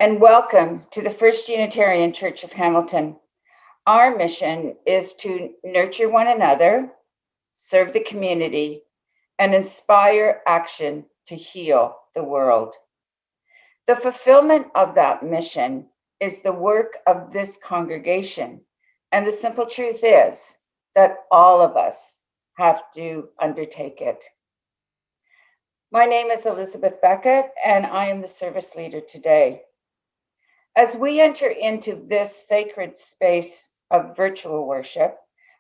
and welcome to the First Unitarian Church of Hamilton. Our mission is to nurture one another, serve the community, and inspire action to heal the world. The fulfillment of that mission is the work of this congregation, and the simple truth is that all of us have to undertake it. My name is Elizabeth Beckett, and I am the service leader today. As we enter into this sacred space of virtual worship,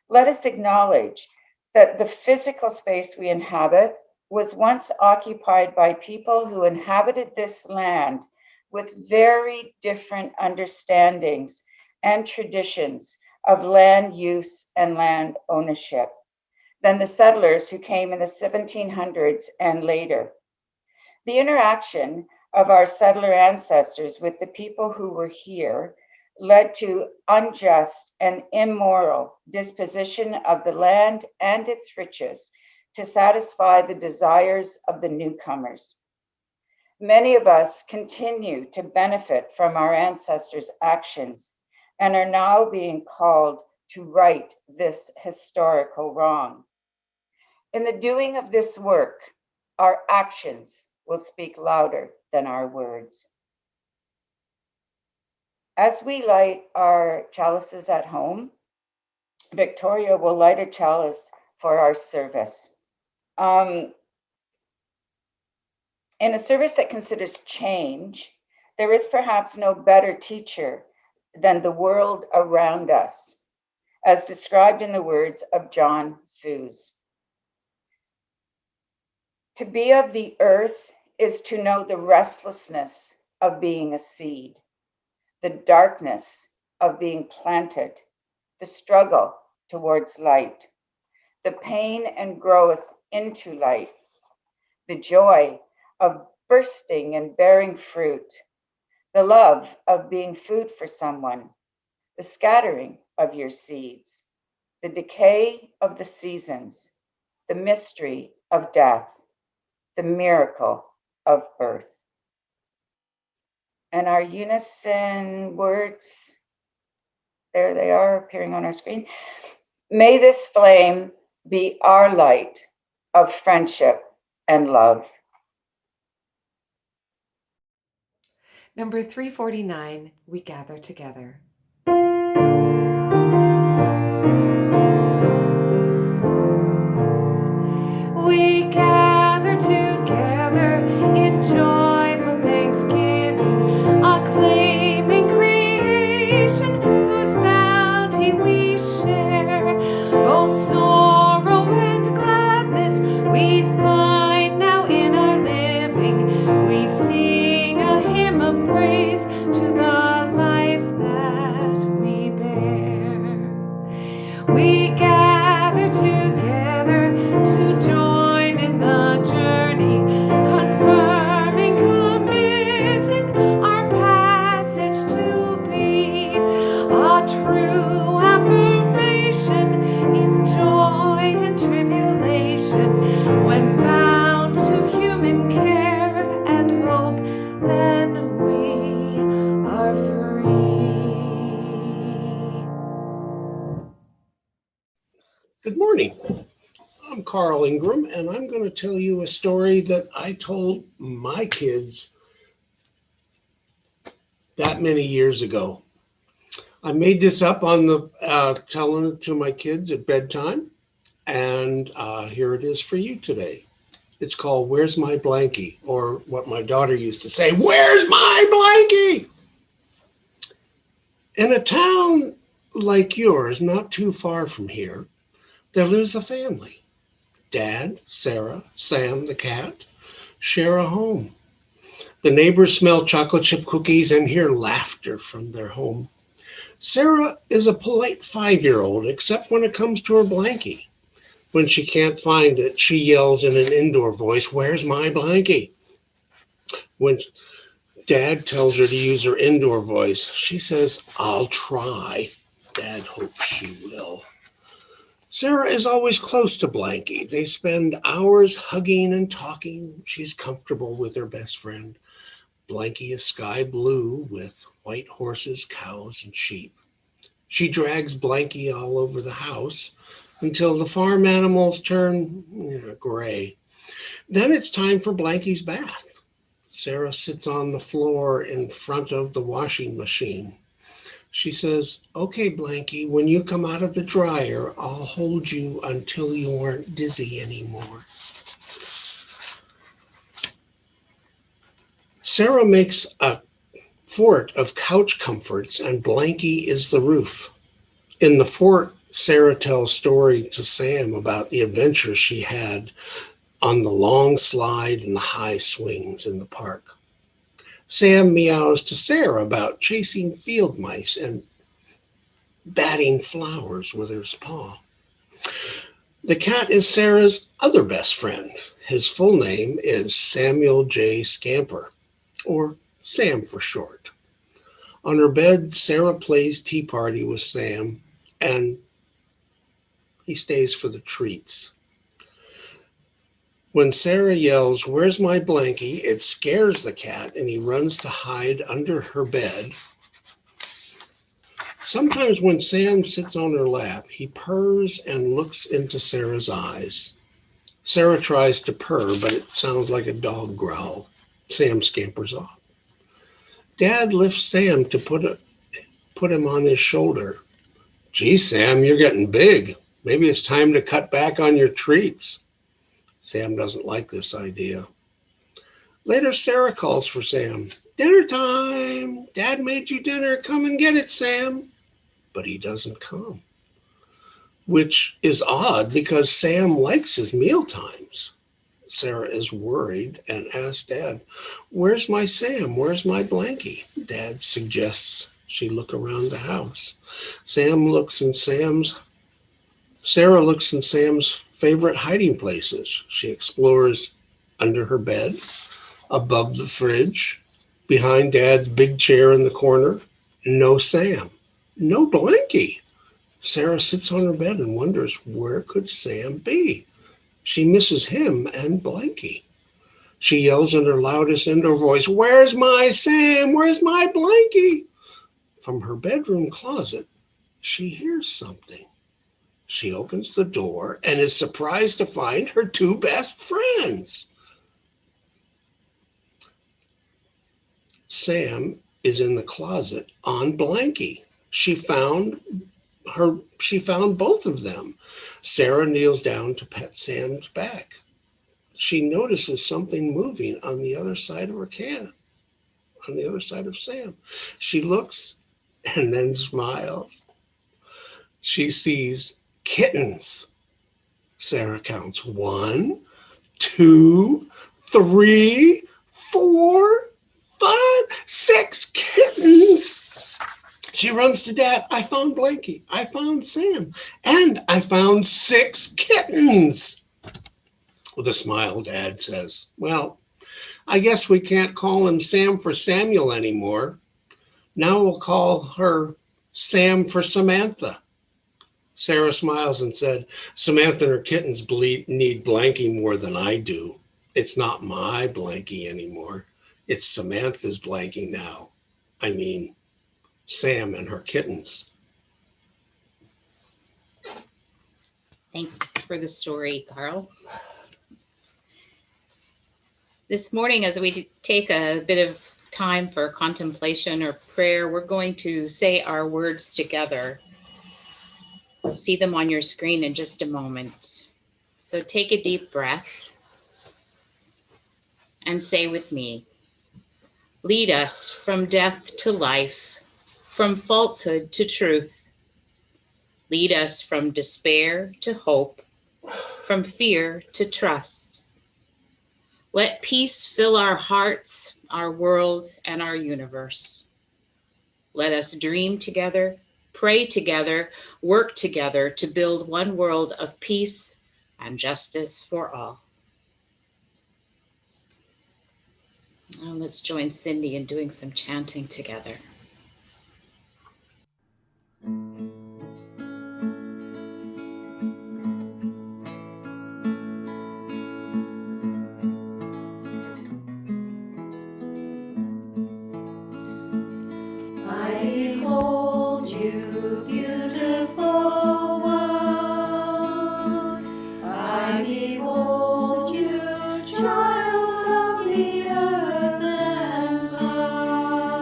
let us acknowledge that the physical space we inhabit was once occupied by people who inhabited this land with very different understandings and traditions of land use and land ownership than the settlers who came in the 1700s and later. The interaction of our settler ancestors with the people who were here led to unjust and immoral disposition of the land and its riches to satisfy the desires of the newcomers. Many of us continue to benefit from our ancestors' actions and are now being called to right this historical wrong. In the doing of this work, our actions will speak louder than our words. As we light our chalices at home, Victoria will light a chalice for our service. In a service that considers change, there is perhaps no better teacher than the world around us, as described in the words of John Sues. To be of the earth is to know the restlessness of being a seed, the darkness of being planted, the struggle towards light, the pain and growth into light, the joy of bursting and bearing fruit, the love of being food for someone, the scattering of your seeds, the decay of the seasons, the mystery of death, the miracle of birth. And our unison words, there they are appearing on our screen. May this flame be our light of friendship and love. Number 349, we gather together. We gather together in joyful thanksgiving, acclaiming creation whose bounty we share. Both sorrow and gladness we find now in our living. We sing a hymn of praise to the life that we bear. We gather together to join in the journey, confirming, committing our passage to be a true affirmation in joy and tribulation. When bound to human care and hope, then we are free. Good morning. I'm Carl Ingram, and I'm going to tell you a story that I told my kids that many years ago. I made this up on the telling it to my kids at bedtime, and here it is for you today. It's called Where's My Blankie? Or what my daughter used to say, Where's my blankie? In a town like yours, not too far from here, there lives a family. Dad, Sarah, Sam, the cat, share a home. The neighbors smell chocolate chip cookies and hear laughter from their home. Sarah is a polite 5-year-old, except when it comes to her blankie. When she can't find it, she yells in an indoor voice, Where's my blankie? When Dad tells her to use her indoor voice, she says, I'll try. Dad hopes she will. Sarah is always close to Blankie. They spend hours hugging and talking. She's comfortable with her best friend. Blanky is sky blue with white horses, cows, and sheep. She drags Blanky all over the house until the farm animals turn gray. Then it's time for Blanky's bath. Sarah sits on the floor in front of the washing machine. She says, "Okay, Blanky, when you come out of the dryer, I'll hold you until you aren't dizzy anymore." Sarah makes a fort of couch comforts, and Blanky is the roof. In the fort, Sarah tells story to Sam about the adventures she had on the long slide and the high swings in the park. Sam meows to Sarah about chasing field mice and batting flowers with his paw. The cat is Sarah's other best friend. His full name is Samuel J. Scamper, or Sam for short. On her bed, Sarah plays tea party with Sam, and he stays for the treats. When Sarah yells, "Where's my blankie?" it scares the cat, and he runs to hide under her bed. Sometimes when Sam sits on her lap, he purrs and looks into Sarah's eyes. Sarah tries to purr, but it sounds like a dog growl. Sam scampers off. Dad lifts Sam to put him on his shoulder. "Gee, Sam, you're getting big. Maybe it's time to cut back on your treats." Sam doesn't like this idea. Later, Sarah calls for Sam. "Dinner time! Dad made you dinner. Come and get it, Sam." But he doesn't come, which is odd because Sam likes his meal times. Sarah is worried and asks Dad, "Where's my Sam? Where's my blankie?" Dad suggests she look around the house. Sarah looks in Sam's favorite hiding places. She explores under her bed, above the fridge, behind Dad's big chair in the corner. No Sam. No blankie. Sarah sits on her bed and wonders, where could Sam be? She misses him and blankie. She yells in her loudest indoor voice, "Where's my Sam? Where's my blankie?" From her bedroom closet, she hears something. She opens the door and is surprised to find her two best friends. Sam is in the closet on blankie. She found both of them. Sarah kneels down to pet Sam's back. She notices something moving on the other side of her can, on the other side of Sam. She looks and then smiles. She sees kittens. Sarah counts 1, 2, 3, 4, 5, 6 kittens. She runs to Dad. "I found Blanky. I found Sam. And I found 6 kittens." With a smile, Dad says, "Well, I guess we can't call him Sam for Samuel anymore. Now we'll call her Sam for Samantha." Sarah smiles and said, "Samantha and her kittens need Blanky more than I do. It's not my Blanky anymore. It's Samantha's Blanky now. I mean, Sam and her kittens." Thanks for the story, Carl. This morning, as we take a bit of time for contemplation or prayer, we're going to say our words together. You'll see them on your screen in just a moment. So take a deep breath and say with me, "Lead us from death to life, from falsehood to truth. Lead us from despair to hope, from fear to trust. Let peace fill our hearts, our world, and our universe. Let us dream together, pray together, work together to build one world of peace and justice for all." Now let's join Cindy in doing some chanting together. beautiful one. I behold you, child of the earth and sun.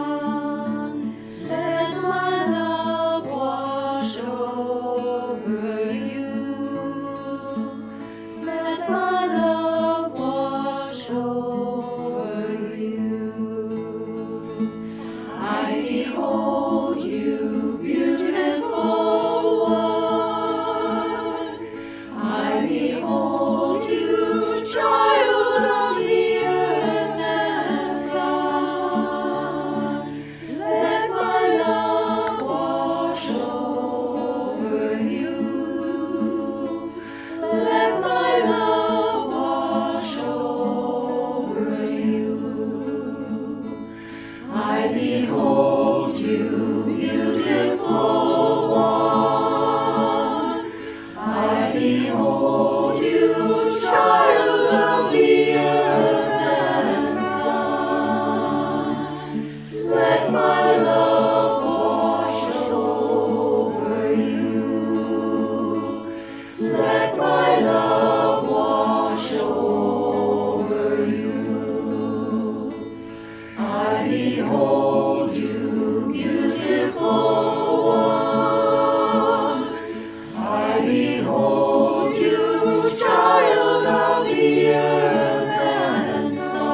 Let my love wash over you. Let my love wash over you. I behold you, beautiful one. I behold you, child of the earth and sun. Let my love wash over you. Let my love wash over you. I behold you, beautiful one. I behold you, child of the earth and sun. Let my love wash over you. Let my love wash over you. I behold you, beautiful one. I behold you, child of the earth and sun.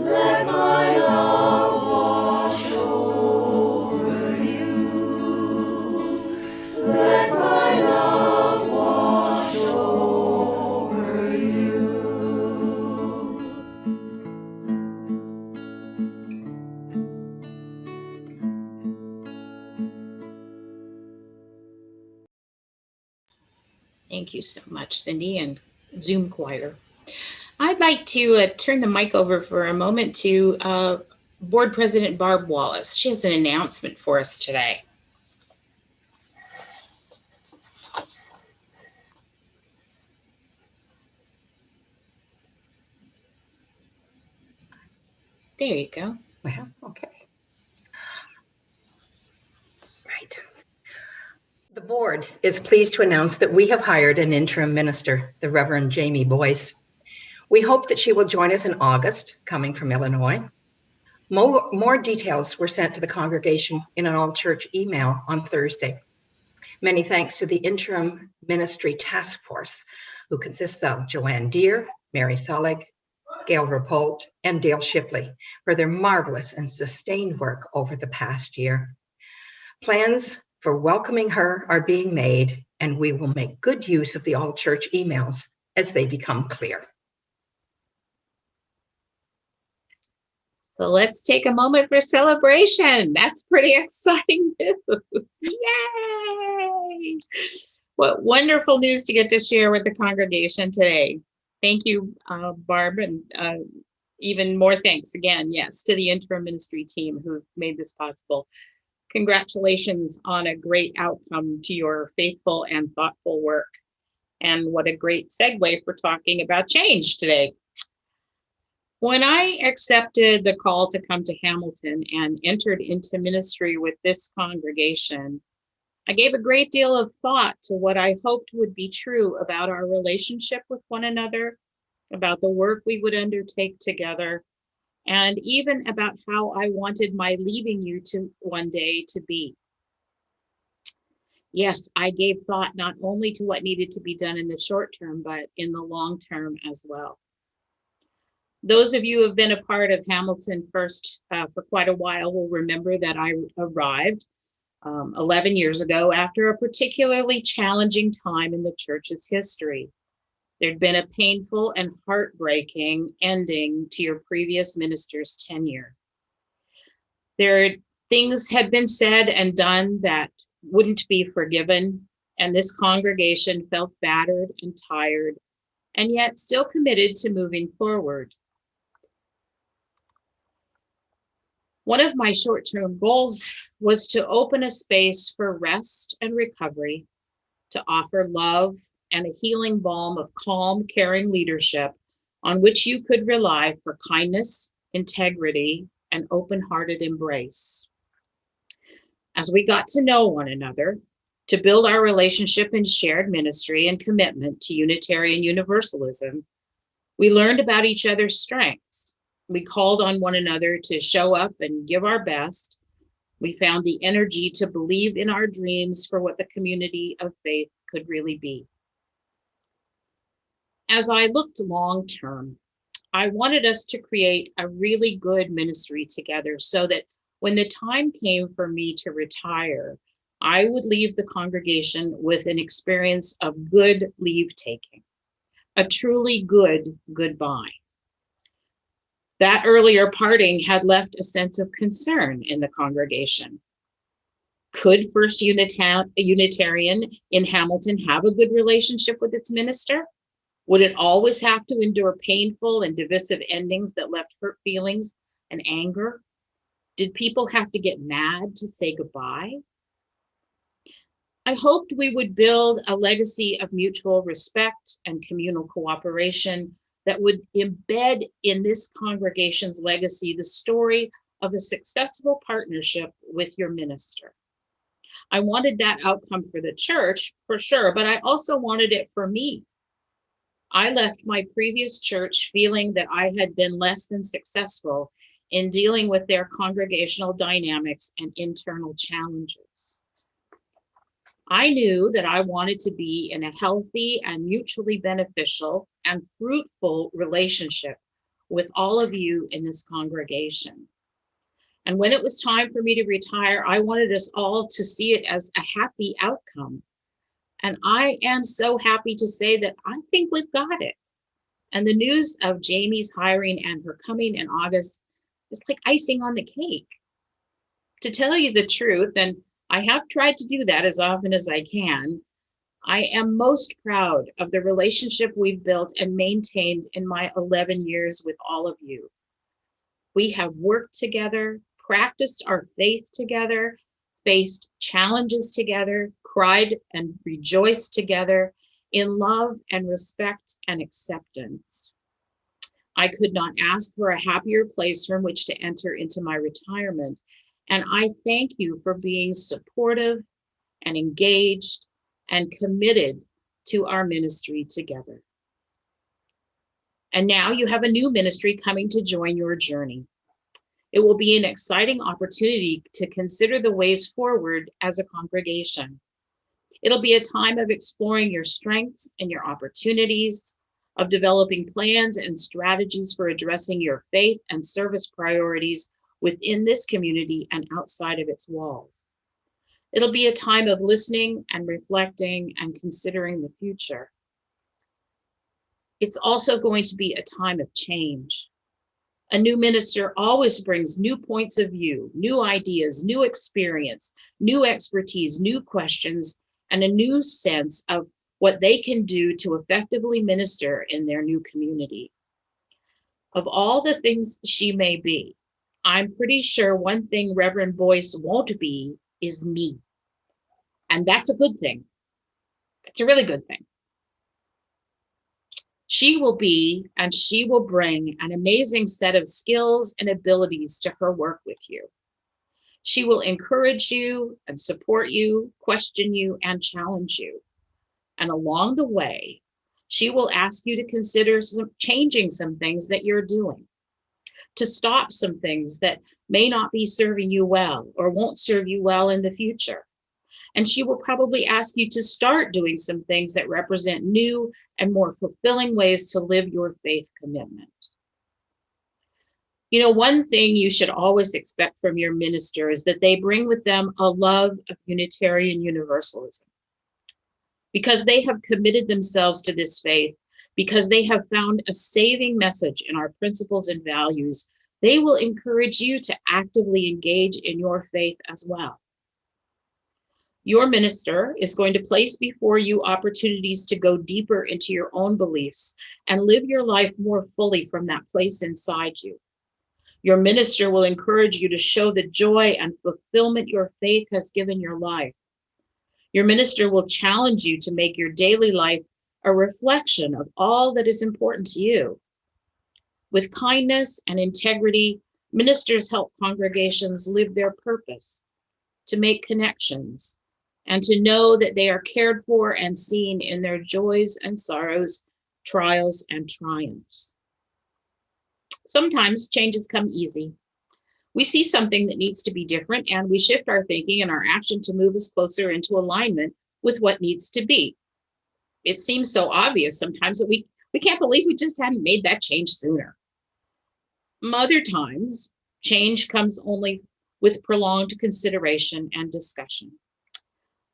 Let my love wash over you. Let my love wash over you. Thank you so much, Cindy and Zoom choir. I'd like to turn the mic over for a moment to Board President Barb Wallace. She has an announcement for us today. There you go. Well, okay. Right. The board is pleased to announce that we have hired an interim minister, the Reverend Jamie Boyce. We hope that she will join us in August, coming from Illinois. More details were sent to the congregation in an all-church email on Thursday. Many thanks to the interim ministry task force, who consists of Joanne Deere, Mary Solig, Gail Rapolt, and Dale Shipley for their marvelous and sustained work over the past year. Plans for welcoming her are being made, and we will make good use of the all-church emails as they become clear. So let's take a moment for celebration. That's pretty exciting news. Yay! What wonderful news to get to share with the congregation today. Thank you, Barb, and even more thanks again, yes, to the interim ministry team who made this possible. Congratulations on a great outcome to your faithful and thoughtful work. And what a great segue for talking about change today. When I accepted the call to come to Hamilton and entered into ministry with this congregation, I gave a great deal of thought to what I hoped would be true about our relationship with one another, about the work we would undertake together, and even about how I wanted my leaving you to one day to be. Yes, I gave thought not only to what needed to be done in the short term, but in the long term as well. Those of you who have been a part of Hamilton First for quite a while will remember that I arrived 11 years ago after a particularly challenging time in the church's history. There'd been a painful and heartbreaking ending to your previous minister's tenure. Things had been said and done that wouldn't be forgiven, and this congregation felt battered and tired, and yet still committed to moving forward. One of my short-term goals was to open a space for rest and recovery, to offer love and a healing balm of calm, caring leadership on which you could rely for kindness, integrity, and open-hearted embrace. As we got to know one another, to build our relationship in shared ministry and commitment to Unitarian Universalism, we learned about each other's strengths. We called on one another to show up and give our best. We found the energy to believe in our dreams for what the community of faith could really be. As I looked long term, I wanted us to create a really good ministry together so that when the time came for me to retire, I would leave the congregation with an experience of good leave taking, a truly good goodbye. That earlier parting had left a sense of concern in the congregation. Could First Unitarian in Hamilton have a good relationship with its minister? Would it always have to endure painful and divisive endings that left hurt feelings and anger? Did people have to get mad to say goodbye? I hoped we would build a legacy of mutual respect and communal cooperation that would embed in this congregation's legacy the story of a successful partnership with your minister. I wanted that outcome for the church, for sure, but I also wanted it for me. I left my previous church feeling that I had been less than successful in dealing with their congregational dynamics and internal challenges. I knew that I wanted to be in a healthy and mutually beneficial and fruitful relationship with all of you in this congregation. And when it was time for me to retire, I wanted us all to see it as a happy outcome. And I am so happy to say that I think we've got it. And the news of Jamie's hiring and her coming in August is like icing on the cake. To tell you the truth, and I have tried to do that as often as I can, I am most proud of the relationship we've built and maintained in my 11 years with all of you. We have worked together, practiced our faith together, faced challenges together, cried and rejoiced together in love and respect and acceptance. I could not ask for a happier place from which to enter into my retirement. And I thank you for being supportive and engaged and committed to our ministry together. And now you have a new ministry coming to join your journey. It will be an exciting opportunity to consider the ways forward as a congregation. It'll be a time of exploring your strengths and your opportunities, of developing plans and strategies for addressing your faith and service priorities within this community and outside of its walls. It'll be a time of listening and reflecting and considering the future. It's also going to be a time of change. A new minister always brings new points of view, new ideas, new experience, new expertise, new questions, and a new sense of what they can do to effectively minister in their new community. Of all the things she may be, I'm pretty sure one thing Reverend Boyce won't be is me. And that's a good thing. It's a really good thing. She will be, and she will bring an amazing set of skills and abilities to her work with you. She will encourage you and support you, question you, and challenge you. And along the way, she will ask you to consider changing some things that you're doing, to stop some things that may not be serving you well or won't serve you well in the future. And she will probably ask you to start doing some things that represent new and more fulfilling ways to live your faith commitment. You know, one thing you should always expect from your minister is that they bring with them a love of Unitarian Universalism. Because they have committed themselves to this faith, because they have found a saving message in our principles and values, they will encourage you to actively engage in your faith as well. Your minister is going to place before you opportunities to go deeper into your own beliefs and live your life more fully from that place inside you. Your minister will encourage you to show the joy and fulfillment your faith has given your life. Your minister will challenge you to make your daily life a reflection of all that is important to you. With kindness and integrity, ministers help congregations live their purpose, to make connections, and to know that they are cared for and seen in their joys and sorrows, trials and triumphs. Sometimes changes come easy. We see something that needs to be different, and we shift our thinking and our action to move us closer into alignment with what needs to be. It seems so obvious sometimes that we can't believe we just hadn't made that change sooner. Other times, change comes only with prolonged consideration and discussion.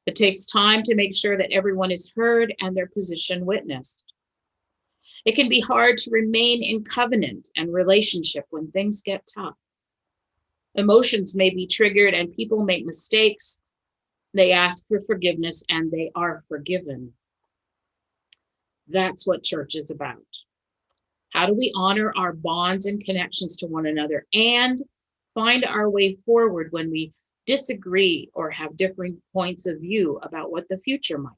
It takes time to make sure that everyone is heard and their position witnessed. It can be hard to remain in covenant and relationship when things get tough. Emotions may be triggered and people make mistakes. They ask for forgiveness and they are forgiven. That's what church is about. How do we honor our bonds and connections to one another and find our way forward when we disagree or have differing points of view about what the future might be?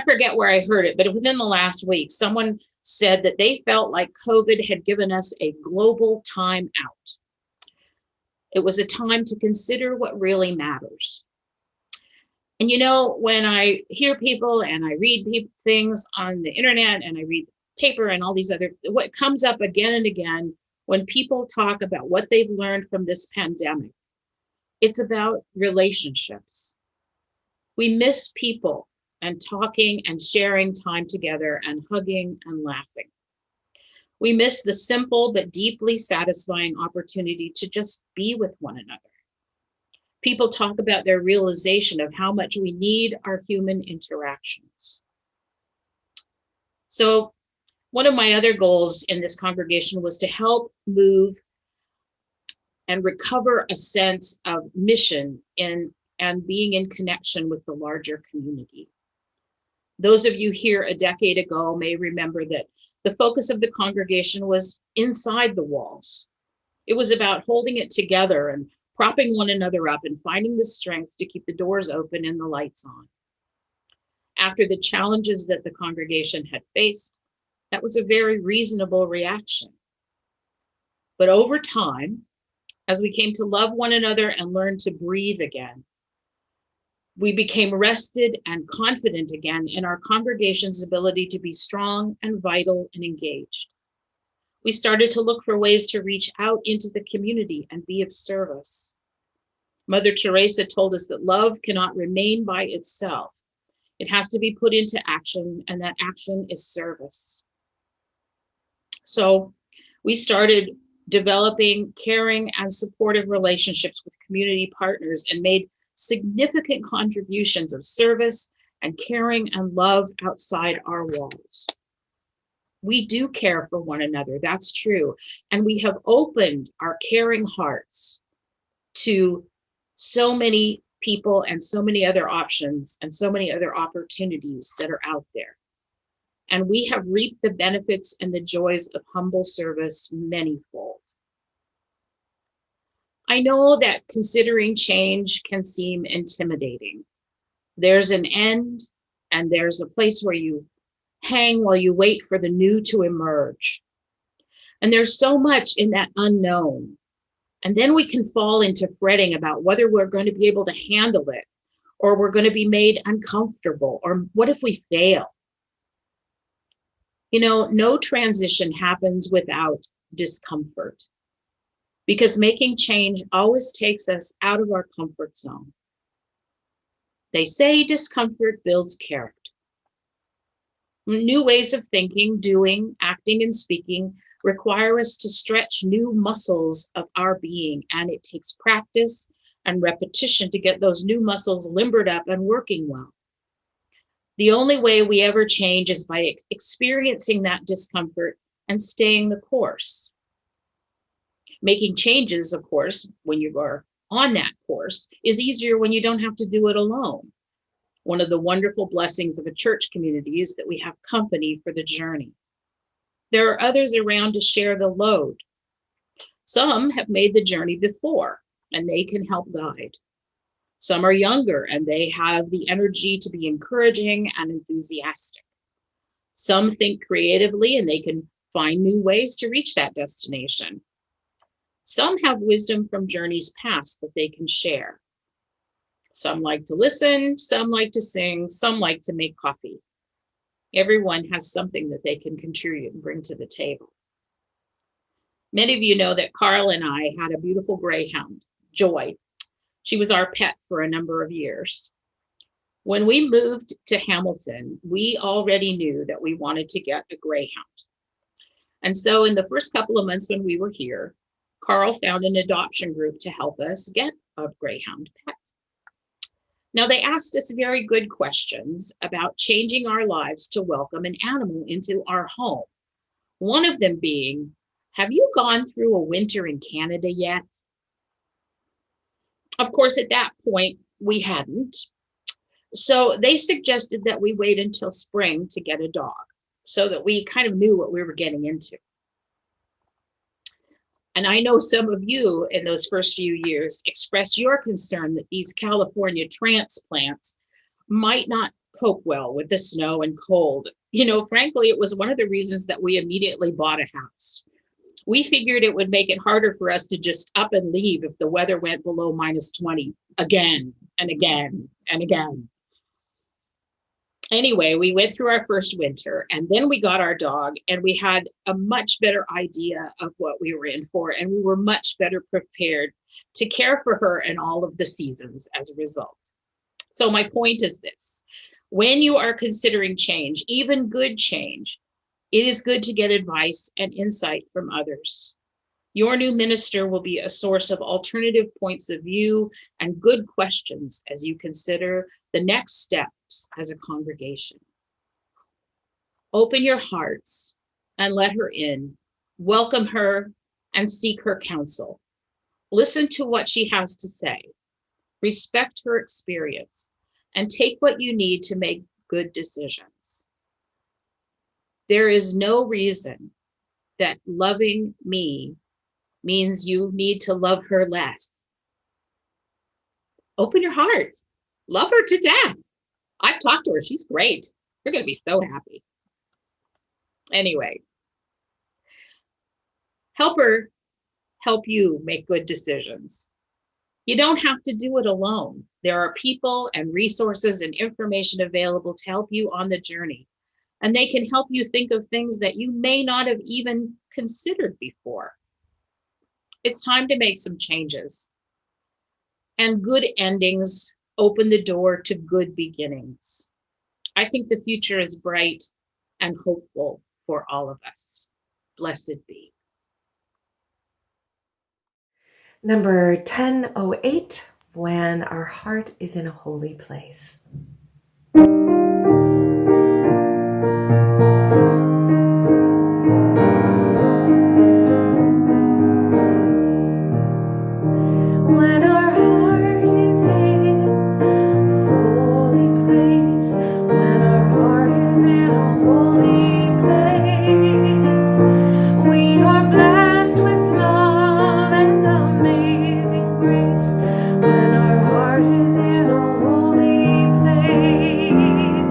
I forget where I heard it, but within the last week, someone said that they felt like COVID had given us a global time out. It was a time to consider what really matters. And you know, when I hear people and I read things on the internet and I read the paper and all these other, what comes up again and again when people talk about what they've learned from this pandemic, it's about relationships. We miss people and talking and sharing time together and hugging and laughing. We miss the simple but deeply satisfying opportunity to just be with one another. People talk about their realization of how much we need our human interactions. So one of my other goals in this congregation was to help move and recover a sense of mission and being in connection with the larger community. Those of you here a decade ago may remember that the focus of the congregation was inside the walls. It was about holding it together and propping one another up and finding the strength to keep the doors open and the lights on. After the challenges that the congregation had faced, that was a very reasonable reaction. But over time, as we came to love one another and learn to breathe again, we became rested and confident again in our congregation's ability to be strong and vital and engaged. We started to look for ways to reach out into the community and be of service. Mother Teresa told us that love cannot remain by itself. It has to be put into action, and that action is service. So we started developing caring and supportive relationships with community partners and made significant contributions of service and caring and love outside our walls. We do care for one another, that's true. And we have opened our caring hearts to so many people and so many other options and so many other opportunities that are out there. And we have reaped the benefits and the joys of humble service manyfold. I know that considering change can seem intimidating. There's an end and there's a place where you hang while you wait for the new to emerge. And there's so much in that unknown. And then we can fall into fretting about whether we're going to be able to handle it, or we're going to be made uncomfortable, or what if we fail? You know, no transition happens without discomfort, because making change always takes us out of our comfort zone. They say discomfort builds character. New ways of thinking, doing, acting, and speaking require us to stretch new muscles of our being, and it takes practice and repetition to get those new muscles limbered up and working well. The only way we ever change is by experiencing that discomfort and staying the course. Making changes, of course, when you are on that course, is easier when you don't have to do it alone. One of the wonderful blessings of a church community is that we have company for the journey. There are others around to share the load. Some have made the journey before, and they can help guide. Some are younger, and they have the energy to be encouraging and enthusiastic. Some think creatively, and they can find new ways to reach that destination. Some have wisdom from journeys past that they can share. Some like to listen, some like to sing, some like to make coffee. Everyone has something that they can contribute and bring to the table. Many of you know that Carl and I had a beautiful greyhound, Joy. She was our pet for a number of years. When we moved to Hamilton, we already knew that we wanted to get a greyhound. And so in the first couple of months when we were here, Carl found an adoption group to help us get a greyhound pet. Now, they asked us very good questions about changing our lives to welcome an animal into our home. One of them being, have you gone through a winter in Canada yet? Of course, at that point, we hadn't. So they suggested that we wait until spring to get a dog so that we kind of knew what we were getting into. And I know some of you in those first few years expressed your concern that these California transplants might not cope well with the snow and cold. You know, frankly, it was one of the reasons that we immediately bought a house. We figured it would make it harder for us to just up and leave if the weather went below -20 again and again and again. Anyway, we went through our first winter and then we got our dog and we had a much better idea of what we were in for, and we were much better prepared to care for her in all of the seasons as a result. So my point is this: when you are considering change, even good change, it is good to get advice and insight from others. Your new minister will be a source of alternative points of view and good questions as you consider the next steps as a congregation. Open your hearts and let her in. Welcome her and seek her counsel. Listen to what she has to say. Respect her experience and take what you need to make good decisions. There is no reason that loving me means you need to love her less. Open your heart. Love her to death. I've talked to her. She's great. You're going to be so happy. Anyway, help her help you make good decisions. You don't have to do it alone. There are people and resources and information available to help you on the journey. And they can help you think of things that you may not have even considered before. It's time to make some changes. And good endings open the door to good beginnings. I think the future is bright and hopeful for all of us. Blessed be. Number 1008, When Our Heart is in a Holy Place. When our heart is in a holy place, when our heart is in a holy place, we are blessed with love and amazing grace. When our heart is in a holy place,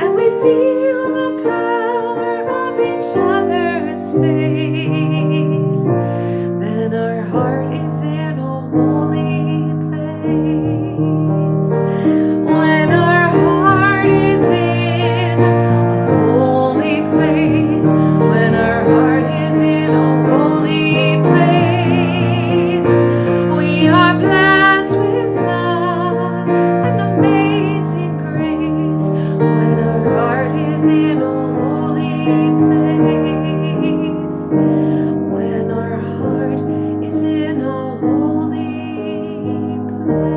and we feel the power of each other's faith, then our heart is in a holy place. When our heart is in a holy place, when our heart is in a holy place, we are blessed with love and amazing grace. When our heart is in a holy place, when our heart is in a holy place.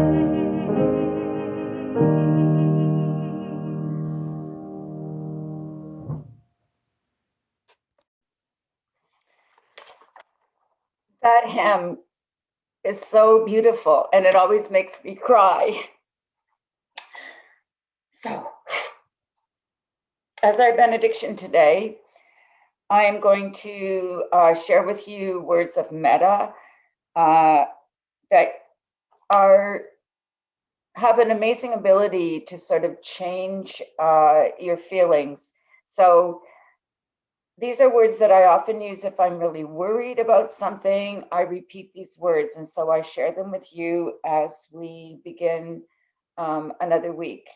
That hymn is so beautiful, and it always makes me cry. So, as our benediction today, I am going to share with you words of metta that have an amazing ability to sort of change your feelings. So these are words that I often use if I'm really worried about something. I repeat these words, and so I share them with you as we begin another week.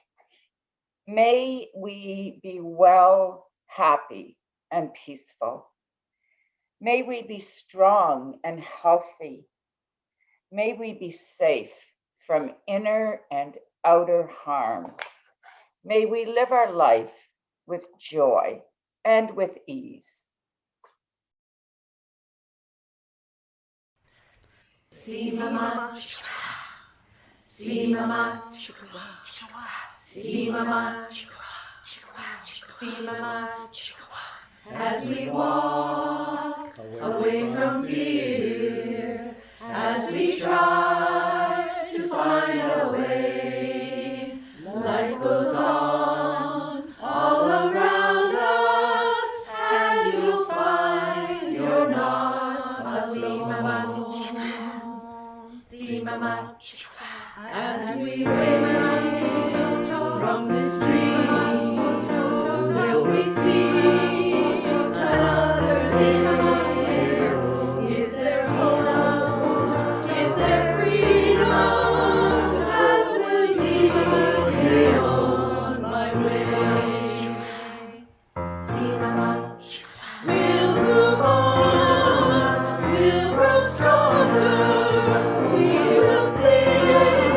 May we be well, happy, and peaceful. May we be strong and healthy. May we be safe from inner and outer harm. May we live our life with joy and with ease. See mama, see mama, see mama, see mama, as we walk away from fear, as we try to find a way, life goes on all around us, and you'll find you're not alone. See mama, as we wave from this tree, till we see another day. Is there hope? Is there freedom? That would be on my way. See mama, we'll move on, we'll grow stronger. We will sing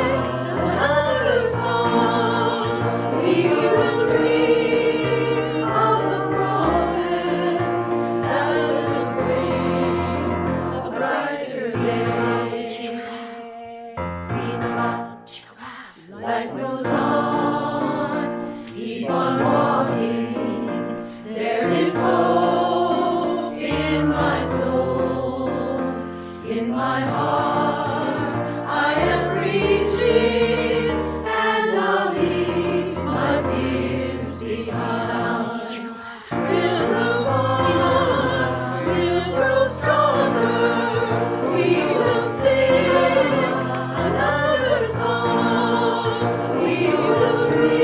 another song. We will dream of the promise that will bring a brighter day. See mama, life goes on. Keep on walking. There is hope in my soul, in my heart. I am reaching, and I'll leave my fears behind. We'll move on, we'll grow stronger. We will sing another song. We will dream